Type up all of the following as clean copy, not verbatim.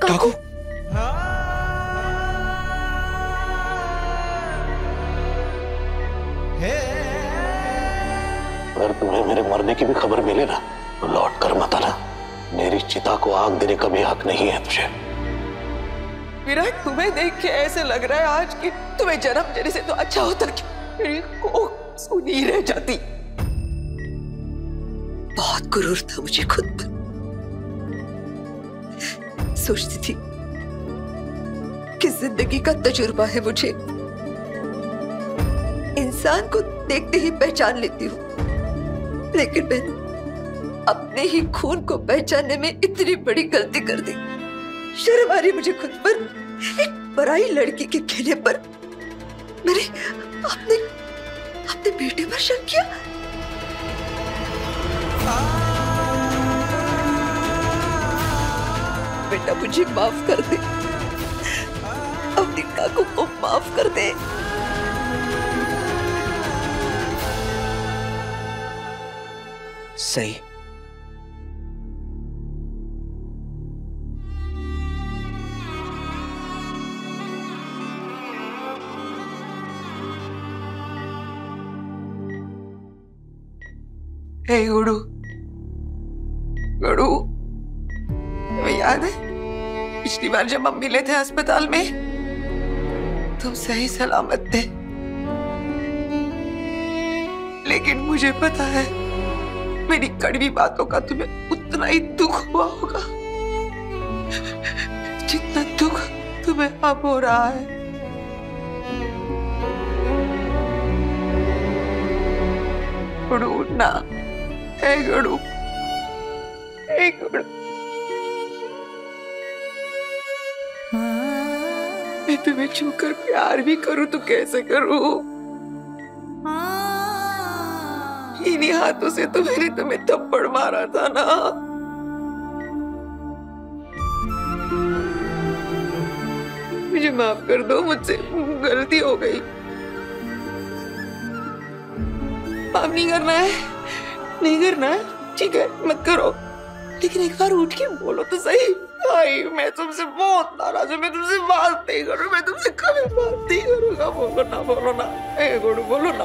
काकू अगर तुम्हें मेरे मरने की भी खबर मिले ना तो लौट कर मत आना। मेरी चिता को आग देने का भी हक नहीं है तुझे। विराट, तुम्हें देख के ऐसे लग रहा है आज कि तुम्हें जन्म देने से तो अच्छा होता कि मेरी कोख सूनी रह जाती। बहुत गुरूर था मुझे खुद पर। सोचती थी कि जिंदगी का तजुर्बा है मुझे, इंसान को देखते ही पहचान लेती हूँ, लेकिन मैंने अपने ही खून को पहचानने में इतनी बड़ी गलती कर दी। शर्म आ रही मुझे खुद पर। एक पराई लड़की के कहने पर मैंने अपने अपने बेटे पर शक किया। बेटा मुझे माफ कर दे, अपनी काकू को माफ कर दे। सही। हे गुरु, गुरु, तुम्हें याद है पिछली बार जब हम मिले थे अस्पताल में, तुम सही सलामत थे, लेकिन मुझे पता है मेरी कड़वी बातों का तुम्हें उतना ही दुख हुआ होगा जितना दुख तुम्हें अब हो रहा है। गुरु उठना, हे गुरु, हे गुरु। मैं तुम्हें छूकर प्यार भी करूं तो कैसे करूं? इन्हीं हाथों से तो मैंने तुम्हें थप्पड़ मारा था ना। मुझे माफ कर दो, मुझसे गलती हो गई। माफ नहीं करना है, नहीं करना है, ठीक है मत करो, लेकिन एक बार उठ के बोलो तो सही। भाई मैं तुमसे बहुत नाराज हूँ, मैं तुमसे बात नहीं करूँ, मैं तुमसे कभी बात नहीं करूँगा। बोलो ना, बोलो ना, ए गुरु बोलो ना,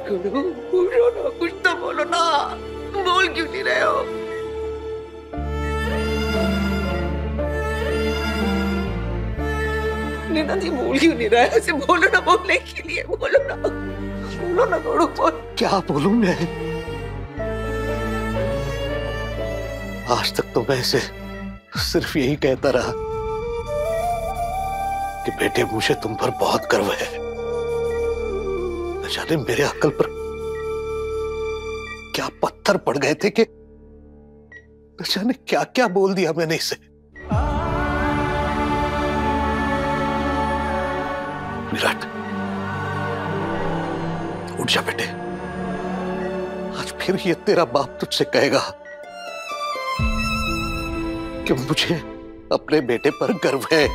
गुरु बोलो ना, कुछ तो बोलो ना। बोल क्यों नहीं रहे हो? नीना जी बोल क्यों नहीं रहा है? ऐसे बोलो ना, बोलने के लिए बोलो ना, बोलो ना गुरु बोल। क्या बोलूं मैं? आज तक तो मैं इसे सिर्फ यही कहता रहा कि बेटे मुझे तुम पर बहुत गर्व है। न जाने मेरे अक्ल पर क्या पत्थर पड़ गए थे कि न जाने क्या क्या बोल दिया मैंने इसे। विराट उठ जा बेटे, आज फिर ये तेरा बाप तुझसे कहेगा कि मुझे अपने बेटे पर गर्व है।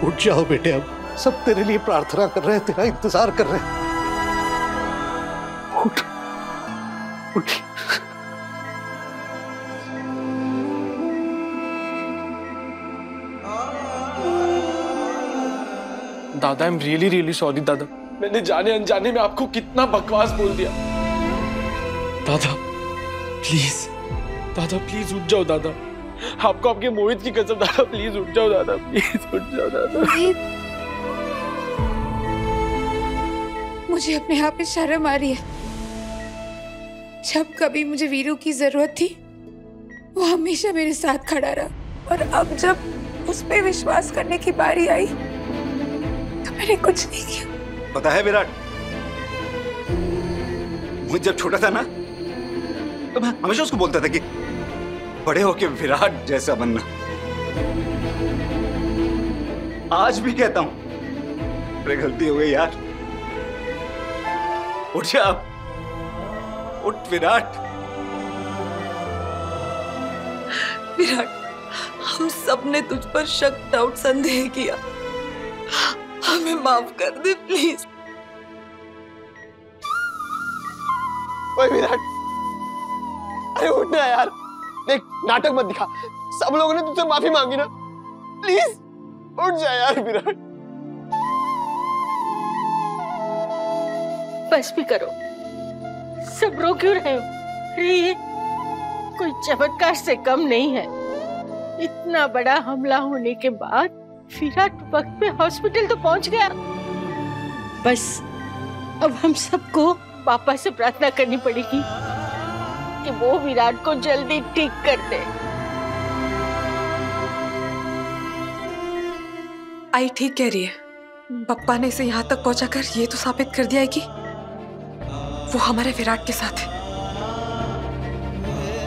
उठ जाओ बेटे, अब सब तेरे लिए प्रार्थना कर रहे हैं, तेरा इंतजार कर रहे हैं। उठ उठ। दादा, I am really really sorry दादा, मैंने जाने अनजाने में आपको कितना बकवास बोल दिया। दादा प्लीज, दादा प्लीज उठ जाओ दादा, आपको आपके मोहित की कसम दादा, प्लीज उठ जाओ दादा, प्लीज उठ जाओ दादा। मुझे अपने आप पे शर्म आ रही है। जब कभी मुझे वीरू की जरूरत थी वो हमेशा मेरे साथ खड़ा रहा, और अब जब उस पे विश्वास करने की बारी आई तो मैंने कुछ नहीं किया। पता है विराट, मुझे जब छोटा था ना तो मैं हमेशा उसको बोलता था कि बड़े होके विराट जैसा बनना। आज भी कहता हूं अरे गलती हो गई यार। उठ जा, उठ विराट। विराट, हम सब ने तुझ पर शक, डाउट, संदेह किया, हमें माफ कर दे प्लीज। ओए विराट, अरे उठना यार, देख नाटक मत दिखा, सब लोगों ने तुझसे माफी मांगी ना, प्लीज उठ जा यार विराट। बस भी करो, सब रो क्यों रहे हो? अरे ये कोई चमत्कार से कम नहीं है। इतना बड़ा हमला होने के बाद विराट वक्त पे हॉस्पिटल तो पहुंच गया। बस अब हम सबको पापा से प्रार्थना करनी पड़ेगी कि वो विराट को जल्दी ठीक कर दे। आई ठीक कह रही है, पप्पा ने इसे यहाँ तक पहुंचाकर ये तो साबित कर दिया है कि वो हमारे विराट के साथ है।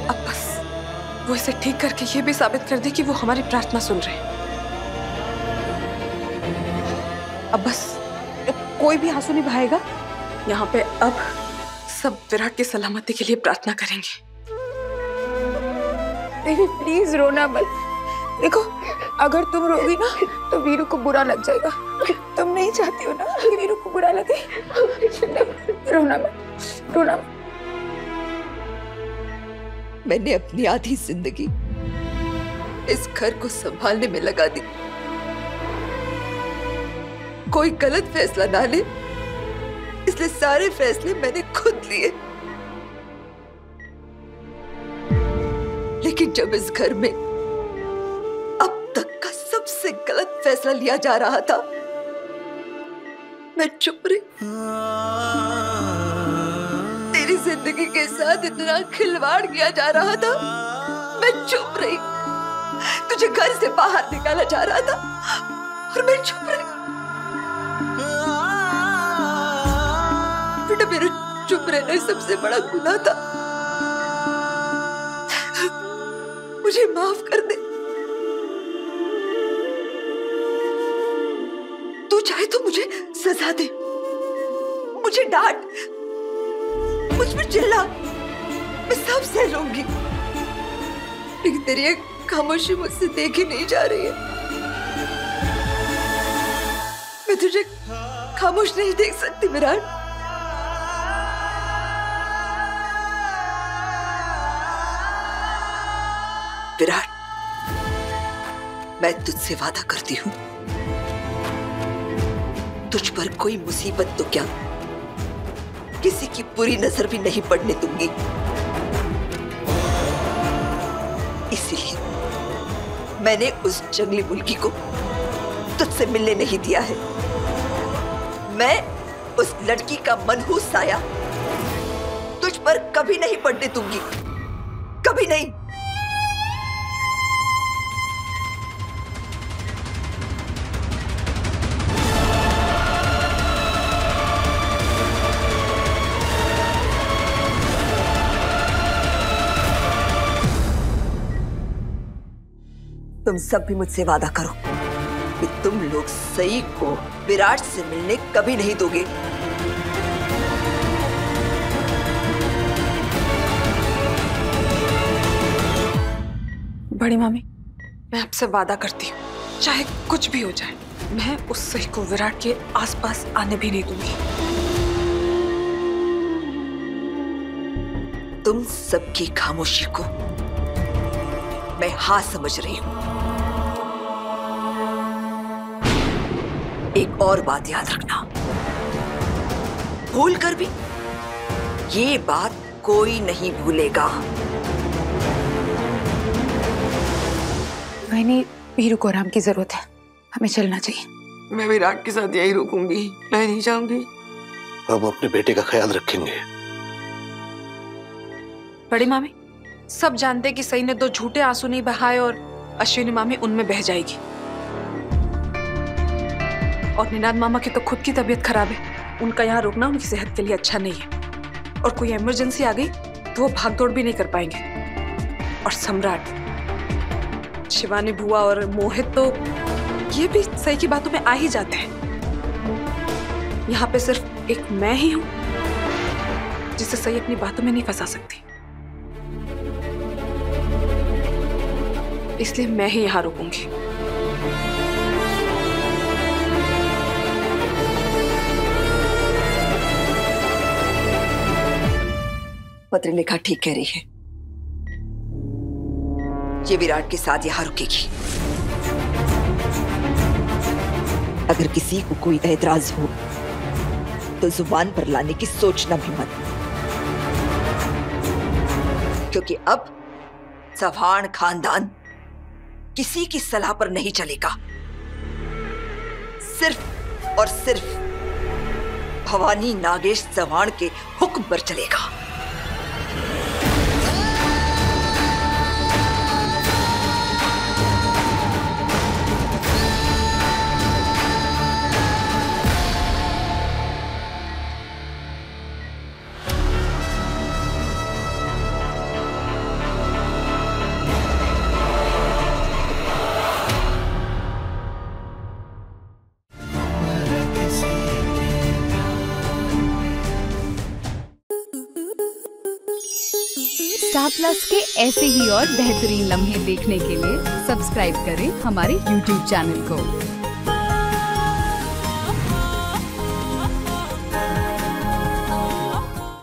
अब बस वो इसे ठीक करके ये भी साबित कर दे कि वो हमारी प्रार्थना सुन रहे हैं। अब बस कोई भी आंसू नहीं बहाएगा यहाँ पे। अब सब विराट की सलामती के लिए प्रार्थना करेंगे। बेबी प्लीज रोना मत। देखो अगर तुम रोगी ना तो वीरू को बुरा लग जाएगा। तुम नहीं चाहती हो ना कि वीरू को बुरा लगे। रोना मत, रोना मत। मैंने अपनी आधी जिंदगी इस घर को संभालने में लगा दी। कोई गलत फैसला ना ले, इसलिए सारे फैसले मैंने खुद लिए। लेकिन जब इस घर में अब तक का सबसे गलत फैसला लिया जा रहा था, मैं चुप रही। तेरी जिंदगी के साथ इतना खिलवाड़ किया जा रहा था, मैं चुप रही। तुझे घर से बाहर निकाला जा रहा था और मैं चुप रही। बेटा मेरा चुप रहना सबसे बड़ा गुनाह था। मुझे माफ कर दे। तू चाहे तो मुझे सजा दे, मुझे डांट, मुझ पर चिल्ला, मैं सब सह लूंगी। लेकिन तेरी एक खामोशी मुझसे देखी नहीं जा रही है। मैं तुझे खामोश नहीं देख सकती विराट। विराट, मैं तुझसे वादा करती हूं, तुझ पर कोई मुसीबत तो क्या, किसी की बुरी नजर भी नहीं पड़ने दूंगी। इसीलिए मैंने उस जंगली मुर्गी को तुझसे मिलने नहीं दिया है। मैं उस लड़की का मनहूस साया तुझ पर कभी नहीं पड़ने दूंगी, कभी नहीं। तुम सब भी मुझसे वादा करो कि तुम लोग सई को विराट से मिलने कभी नहीं दोगे। बड़ी मामी, मैं आपसे वादा करती हूँ, चाहे कुछ भी हो जाए, मैं उस सही को विराट के आसपास आने भी नहीं दूंगी। तुम सबकी खामोशी को मैं हाँ समझ रही हूं। एक और बात याद रखना, भूल कर भी ये बात कोई नहीं भूलेगा। नहीं, वीरू को आराम की जरूरत है, हमें चलना चाहिए। मैं विराट के साथ यही रुकूंगी, मैं नहीं जाऊंगी। हम अपने बेटे का ख्याल रखेंगे। बड़ी मामी, सब जानते कि सई ने 2 झूठे आंसू नहीं बहाए और अश्विनी मामी उनमें बह जाएगी। और निनाद मामा की तो खुद की तबीयत खराब है, उनका यहाँ रुकना उनकी सेहत के लिए अच्छा नहीं है। और कोई इमरजेंसी आ गई तो वो भाग दौड़ भी नहीं कर पाएंगे। और सम्राट, शिवानी बुआ और मोहित तो ये भी सही की बातों में आ ही जाते हैं। यहाँ पे सिर्फ एक मैं ही हूँ जिसे सही अपनी बातों में नहीं फंसा सकती, इसलिए मैं ही यहाँ रुकूंगी। पत्रलेखा ठीक कह रही है। ये विराट के साथ यहाँ रुकेगी। अगर किसी को कोई एतराज हो तो जुबान पर लाने की सोचना भी मत, क्योंकि अब चौहान खानदान किसी की सलाह पर नहीं चलेगा। सिर्फ और सिर्फ भवानी नागेश चौहान के हुक्म पर चलेगा। स्टार प्लस के ऐसे ही और बेहतरीन लम्हे देखने के लिए सब्सक्राइब करें हमारे YouTube चैनल को।